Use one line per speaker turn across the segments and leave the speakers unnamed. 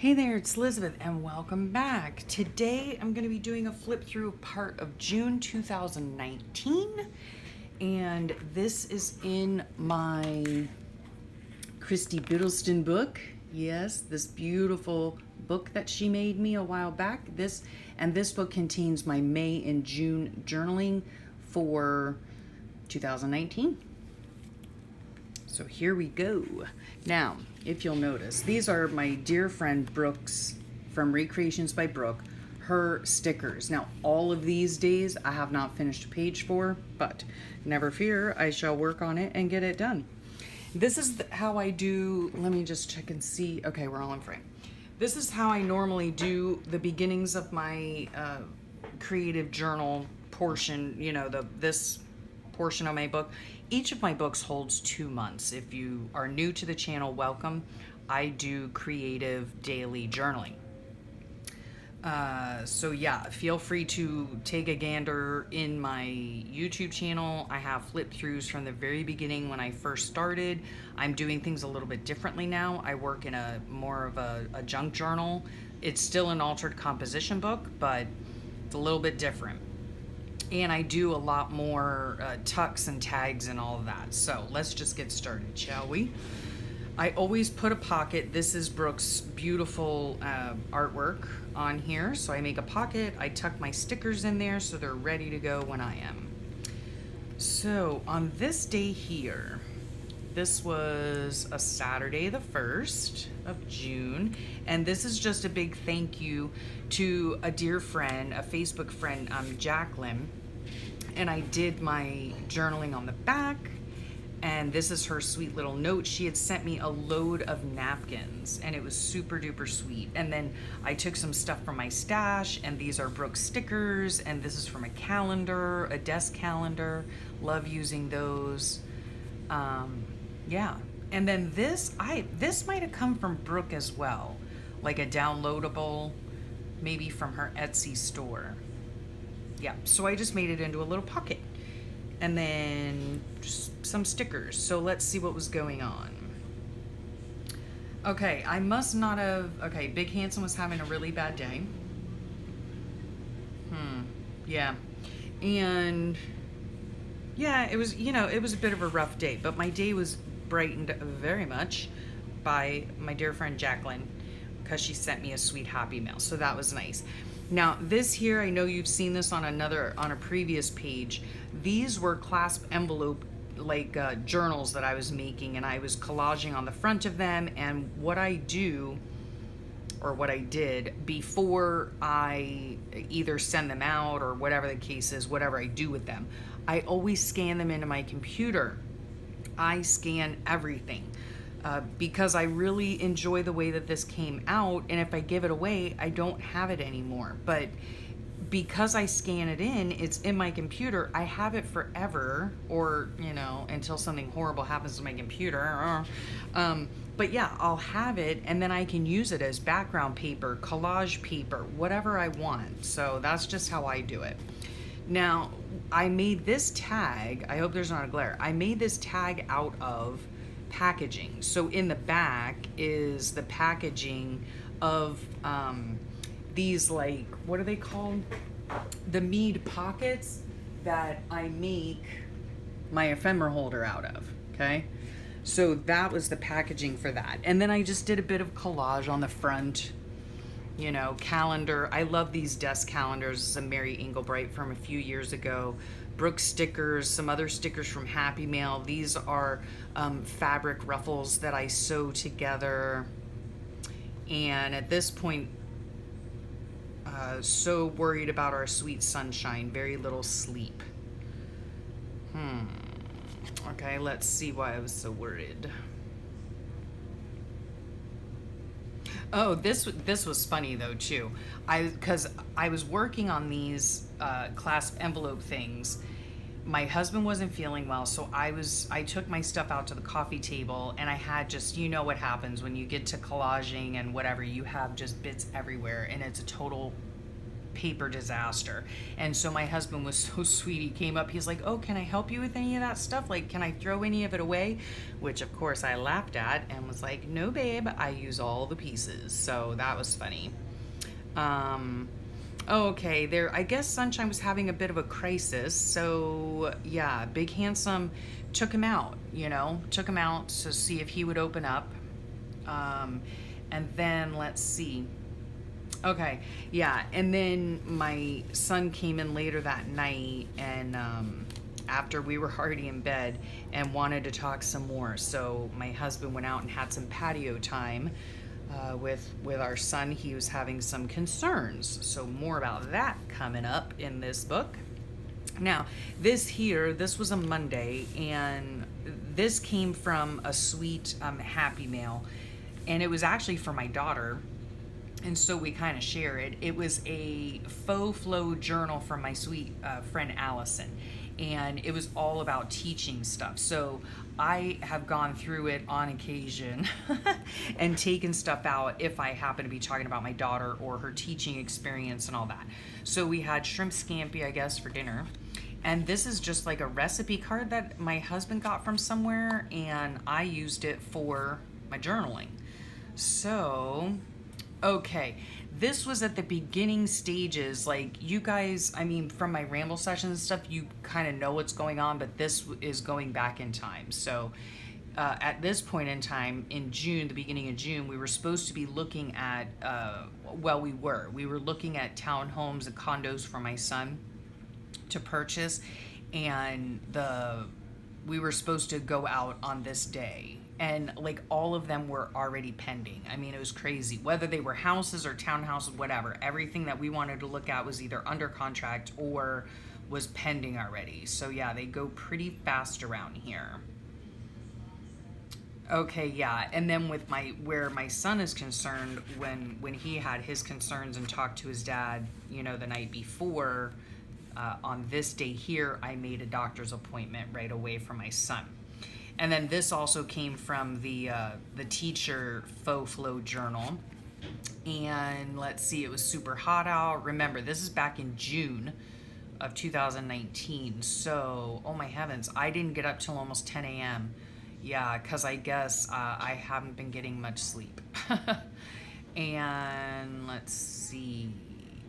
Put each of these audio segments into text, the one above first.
Hey there, it's Elizabeth and welcome back. Today I'm going to be doing a flip through part of June 2019, and this is in my Christy Biddleston book. Yes, this beautiful book that she made me a while back. This book contains my May and June journaling for 2019. So here we go. Now, if you'll notice, these are my dear friend Brooke's from Recreations by Brooke, her stickers. Now, all of these days I have not finished a page for, but never fear, I shall work on it and get it done. This is how I do, let me just check and see. Okay, we're all in frame. This is how I normally do the beginnings of my creative journal portion, this portion of my book. Each of my books holds 2 months. If you are new to the channel, welcome. I do creative daily journaling. So yeah, feel free to take a gander in my YouTube channel. I have flip throughs from the very beginning when I first started. I'm doing things a little bit differently now. I work in a more of a junk journal. It's still an altered composition book, but it's a little bit different. And I do a lot more tucks and tags and all of that. So let's just get started, shall we? I always put a pocket. This is Brooke's beautiful artwork on here. So I make a pocket. I tuck my stickers in there so they're ready to go when I am. So on this day here, this was a Saturday, the 1st of June, and this is just a big thank you to a dear friend, a Facebook friend, Jacqueline, and I did my journaling on the back, and this is her sweet little note. She had sent me a load of napkins, and it was super duper sweet, and then I took some stuff from my stash, and these are Brooke's stickers, and this is from a calendar, a desk calendar. Love using those. Yeah, and then this might have come from Brooke as well, like a downloadable, maybe from her Etsy store. Yeah, so I just made it into a little pocket, and then just some stickers. So let's see what was going on. Okay, I must not have. Okay, Big Handsome was having a really bad day. Yeah, and yeah, it was a bit of a rough day, but my day was brightened very much by my dear friend Jacqueline, because she sent me a sweet happy mail, so that was nice. Now this here, I know you've seen this on a previous page. These were clasp envelope journals that I was making, and I was collaging on the front of them. And what I do, or what I did before I either send them out or whatever the case is, whatever I do with them, I always scan them into my computer. I scan everything because I really enjoy the way that this came out, and if I give it away, I don't have it anymore. But because I scan it in, it's in my computer, I have it forever, or until something horrible happens to my computer. But yeah, I'll have it, and then I can use it as background paper, collage paper, whatever I want. So that's just how I do it. Now, I made this tag, I hope there's not a glare, I made this tag out of packaging. So in the back is the packaging of these, what are they called? The mead pockets that I make my ephemera holder out of, okay? So that was the packaging for that. And then I just did a bit of collage on the front. Calendar. I love these desk calendars. This is a Mary Englebright from a few years ago. Brooke stickers, some other stickers from Happy Mail. These are fabric ruffles that I sew together. And at this point, so worried about our sweet sunshine. Very little sleep. Okay, let's see why I was so worried. Oh, this was funny though too. Because I was working on these clasp envelope things. My husband wasn't feeling well, so I took my stuff out to the coffee table, and I had just, what happens when you get to collaging and whatever, you have just bits everywhere, and it's a total paper disaster. And so my husband was so sweet. He came up, he's like, oh, can I help you with any of that stuff? Like, can I throw any of it away? Which of course I laughed at and was like, no, babe, I use all the pieces. So that was funny. Okay, there, I guess Sunshine was having a bit of a crisis. So yeah, Big Handsome took him out, took him out to see if he would open up. And then let's see. Okay, yeah, and then my son came in later that night, and after we were already in bed, and wanted to talk some more. So my husband went out and had some patio time with our son. He was having some concerns. So more about that coming up in this book. Now, this was a Monday, and this came from a sweet Happy Mail, and it was actually for my daughter. And so we kind of share it. It was a faux flow journal from my sweet friend Allison. And it was all about teaching stuff. So I have gone through it on occasion and taken stuff out if I happen to be talking about my daughter or her teaching experience and all that. So we had shrimp scampi, I guess, for dinner. And this is just like a recipe card that my husband got from somewhere, and I used it for my journaling. So okay, this was at the beginning stages. Like, you guys, I mean, from my ramble sessions and stuff, you kind of know what's going on, but this is going back in time. So at this point in time, in June, the beginning of June, we were supposed to be looking at, we were looking at townhomes and condos for my son to purchase, and we were supposed to go out on this day. And like all of them were already pending. I mean, it was crazy. Whether they were houses or townhouses, whatever, everything that we wanted to look at was either under contract or was pending already. So yeah, they go pretty fast around here. Okay, yeah, and then with where my son is concerned, when he had his concerns and talked to his dad, the night before, on this day here, I made a doctor's appointment right away for my son. And then this also came from the teacher faux flow journal. And let's see, it was super hot out. Remember, this is back in June of 2019. So, oh my heavens, I didn't get up till almost 10 a.m. Yeah, because I guess I haven't been getting much sleep. And let's see.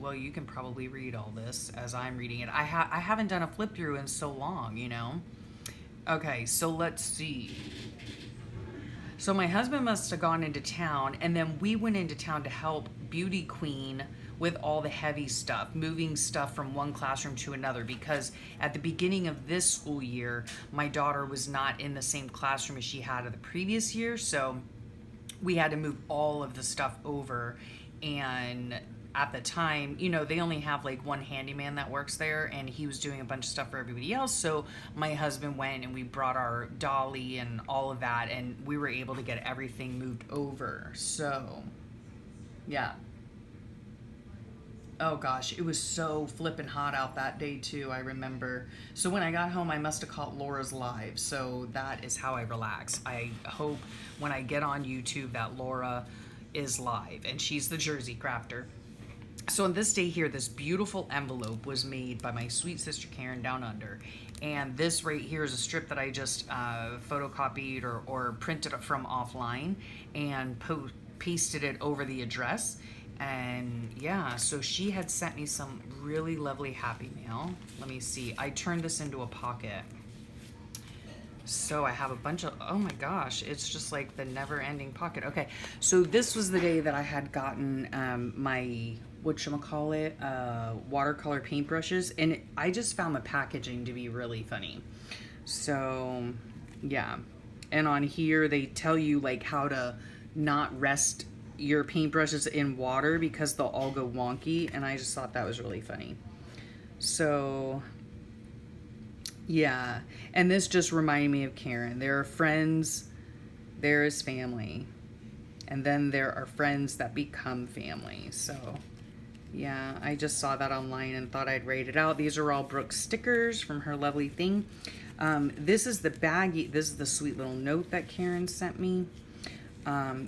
Well, you can probably read all this as I'm reading it. I haven't done a flip through in so long, Okay, so let's see. So my husband must have gone into town, and then we went into town to help Beauty Queen with all the heavy stuff, moving stuff from one classroom to another, because at the beginning of this school year, my daughter was not in the same classroom as she had in the previous year, so we had to move all of the stuff over. And at the time, they only have like one handyman that works there, and he was doing a bunch of stuff for everybody else. So my husband went and we brought our dolly and all of that, and we were able to get everything moved over. So yeah. Oh gosh, it was so flippin' hot out that day too, I remember. So when I got home, I must have caught Laura's live. So that is how I relax. I hope when I get on YouTube that Laura is live, and she's the Jersey Crafter. So on this day here, this beautiful envelope was made by my sweet sister Karen down under. And this right here is a strip that I just photocopied or printed it from offline and pasted it over the address. And yeah, so she had sent me some really lovely Happy Mail. Let me see. I turned this into a pocket. So I have a bunch of, oh my gosh, it's just like the never-ending pocket. Okay, so this was the day that I had gotten my, watercolor paintbrushes, and I just found the packaging to be really funny. So yeah, and on here they tell you like how to not rest your paintbrushes in water because they'll all go wonky, and I just thought that was really funny. So yeah, and this just reminded me of Karen. There are friends, there is family, and then there are friends that become family. So yeah, I just saw that online and thought I'd rate it out. These are all Brooke stickers from her lovely thing. This is the baggie. This is the sweet little note that Karen sent me.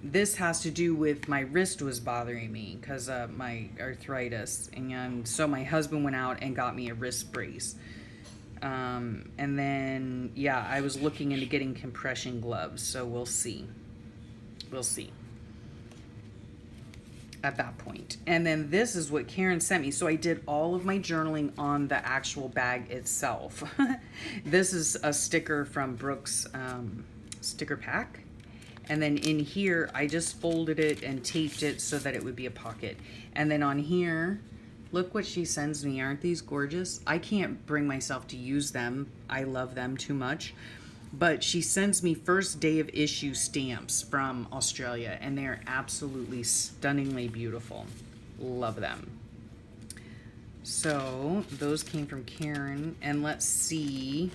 This has to do with my wrist was bothering me because of my arthritis. And so my husband went out and got me a wrist brace. And then, yeah, I was looking into getting compression gloves. So we'll see. We'll see at that point. And then this is what Karen sent me. So I did all of my journaling on the actual bag itself. This is a sticker from Brooks sticker pack. And then in here, I just folded it and taped it so that it would be a pocket. And then on here, look what she sends me. Aren't these gorgeous? I can't bring myself to use them. I love them too much. But she sends me first day of issue stamps from Australia, and they're absolutely stunningly beautiful. Love them. So those came from Karen. And let's see.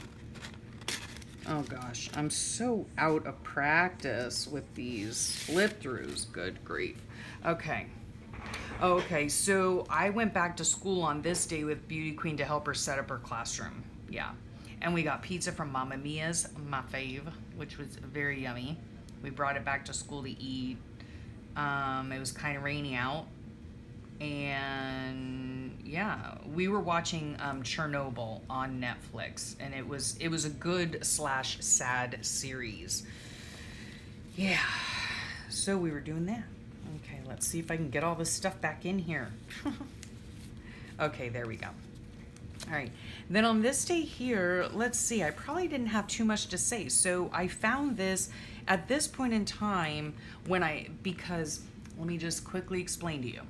Oh gosh, I'm so out of practice with these flip throughs. Good grief. Okay. Okay, so I went back to school on this day with Beauty Queen to help her set up her classroom. Yeah. And we got pizza from Mamma Mia's, my fave, which was very yummy. We brought it back to school to eat. It was kind of rainy out. And yeah, we were watching Chernobyl on Netflix, and it was a good / sad series. Yeah, so we were doing that. Okay, let's see if I can get all this stuff back in here. Okay, there we go. All right, then on this day here, let's see, I probably didn't have too much to say. So I found this at this point in time because let me just quickly explain to you.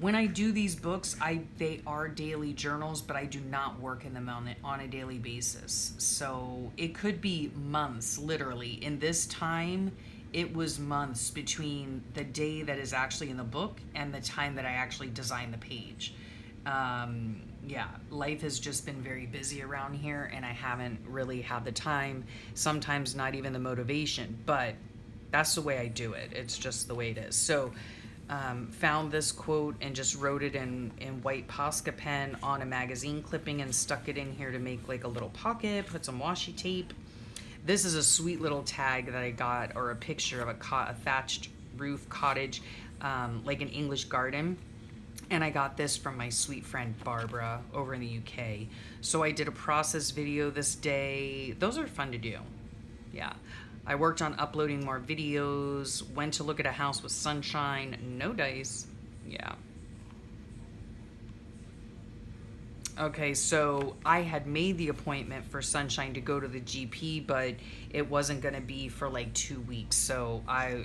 When I do these books, they are daily journals, but I do not work in them on a daily basis. So it could be months, literally. In this time, it was months between the day that is actually in the book and the time that I actually design the page. Yeah, life has just been very busy around here, and I haven't really had the time, sometimes not even the motivation, but that's the way I do it. It's just the way it is. So found this quote and just wrote it in white Posca pen on a magazine clipping and stuck it in here to make like a little pocket, put some washi tape. This is a sweet little tag that I got, or a picture of a thatched roof cottage, like an English garden. And I got this from my sweet friend Barbara over in the UK. So I did a process video this day. Those are fun to do. Yeah. I worked on uploading more videos, went to look at a house with sunshine, no dice. Yeah. Okay, so I had made the appointment for Sunshine to go to the GP, but it wasn't going to be for like 2 weeks. So I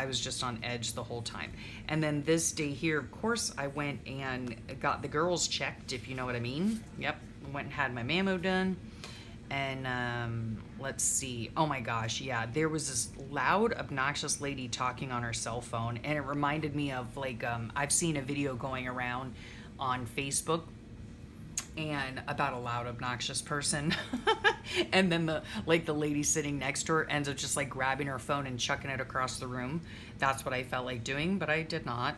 was just on edge the whole time. And then this day here, of course, I went and got the girls checked, if you know what I mean. Yep, went and had my mammo done. And let's see. Oh my gosh, yeah. There was this loud, obnoxious lady talking on her cell phone, and it reminded me of like I've seen a video going around on Facebook and about a loud, obnoxious person. And then the lady sitting next to her ends up just like grabbing her phone and chucking it across the room. That's what I felt like doing, but I did not.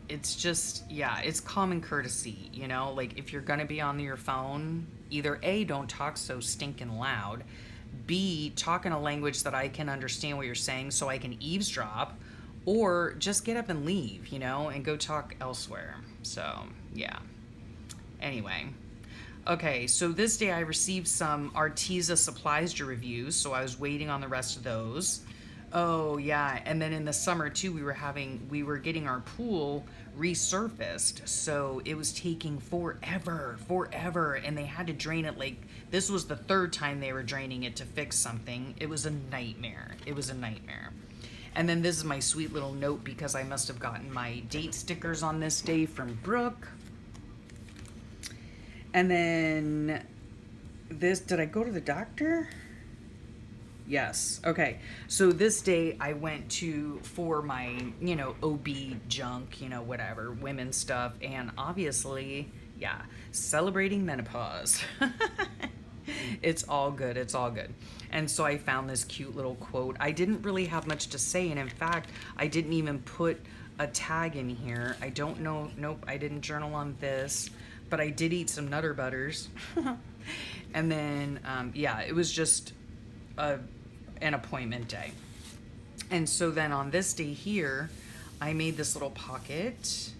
It's just, yeah, it's common courtesy, you know, like if you're gonna be on your phone, either A, don't talk so stinking loud, B, talk in a language that I can understand what you're saying so I can eavesdrop, or just get up and leave, you know, and go talk elsewhere. So, yeah. Anyway. Okay, so this day I received some Arteza supplies to review, so I was waiting on the rest of those. Oh yeah, and then in the summer too, we were getting our pool resurfaced, so it was taking forever, and they had to drain it. Like, this was the third time they were draining it to fix something. It was a nightmare. And then this is my sweet little note, because I must have gotten my date stickers on this day from Brooke. And then this, did I go to the doctor? Yes. Okay. So this day I went for my, OB junk, whatever, women's stuff. And obviously, yeah, celebrating menopause. It's all good. And so I found this cute little quote. I didn't really have much to say. And in fact, I didn't even put a tag in here. I don't know. Nope. I didn't journal on this, but I did eat some Nutter Butters. And then, yeah, it was just an an appointment day. And so then on this day here, I made this little pocket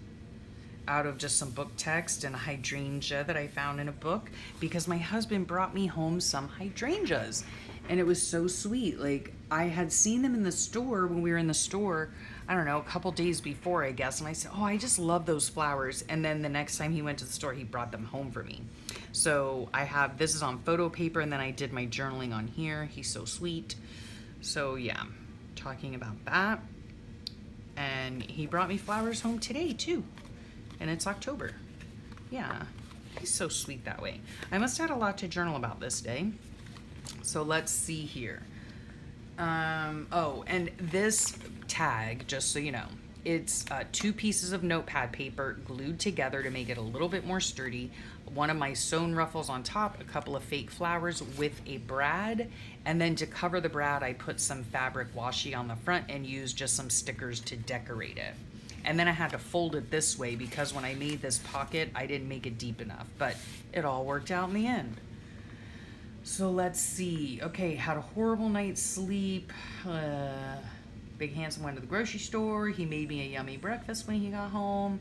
out of just some book text and a hydrangea that I found in a book, because my husband brought me home some hydrangeas and it was so sweet. Like, I had seen them in the store when we were in the store, I don't know, a couple days before, I guess, and I said, oh, I just love those flowers. And then the next time he went to the store, he brought them home for me. So I have, this is on photo paper, and then I did my journaling on here. He's so sweet. So yeah, talking about that. And he brought me flowers home today too. And it's October. Yeah, he's so sweet that way. I must have had a lot to journal about this day. So let's see here. Oh, and this tag, just so you know, it's 2 pieces of notepad paper glued together to make it a little bit more sturdy. One of my sewn ruffles on top, a couple of fake flowers with a brad, and then to cover the brad, I put some fabric washi on the front and used just some stickers to decorate it. And then I had to fold it this way because when I made this pocket, I didn't make it deep enough, but it all worked out in the end. So let's see. Okay, had a horrible night's sleep. Big Handsome went to the grocery store. He made me a yummy breakfast when he got home.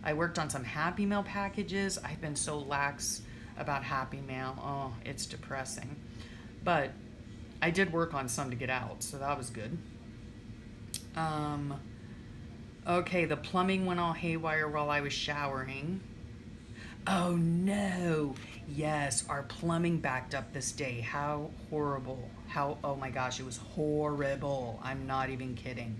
I worked on some Happy Meal packages. I've been so lax about Happy Meal. Oh, it's depressing. But I did work on some to get out, so that was good. Okay, the plumbing went all haywire while I was showering. Oh no. Yes, our plumbing backed up this day. How horrible. Oh my gosh, it was horrible. I'm not even kidding.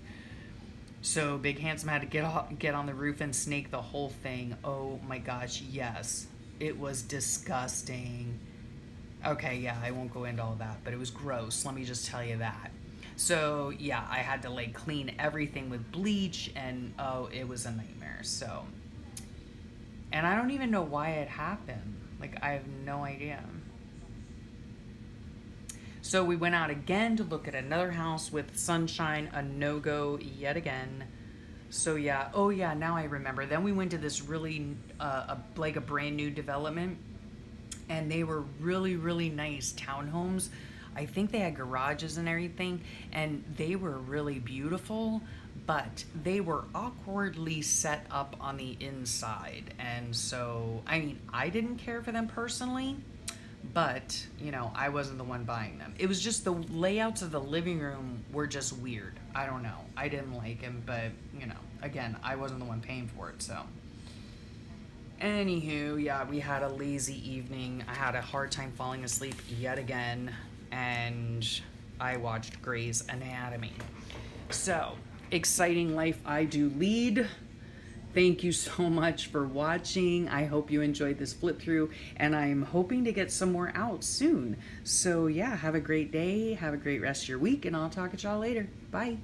So Big Handsome had to get on the roof and snake the whole thing. Oh my gosh, yes. It was disgusting. Okay, yeah, I won't go into all that, but it was gross. Let me just tell you that. So yeah, I had to like clean everything with bleach, and oh, it was a nightmare. So, and I don't even know why it happened. Like, I have no idea. So we went out again to look at another house with sunshine, a no-go yet again. So yeah, oh yeah, now I remember. Then we went to this really, like a brand new development, and they were really, really nice townhomes. I think they had garages and everything, and they were really beautiful, but they were awkwardly set up on the inside. And so, I mean, I didn't care for them personally, but, you know, I wasn't the one buying them. It was just the layouts of the living room were just weird. I don't know. I didn't like them, but, you know, again, I wasn't the one paying for it, so. Anywho, yeah, we had a lazy evening. I had a hard time falling asleep yet again, and I watched Grey's Anatomy. So, exciting life I do lead. Thank you so much for watching. I hope you enjoyed this flip through, and I'm hoping to get some more out soon. So yeah, have a great day, have a great rest of your week, and I'll talk to y'all later. Bye.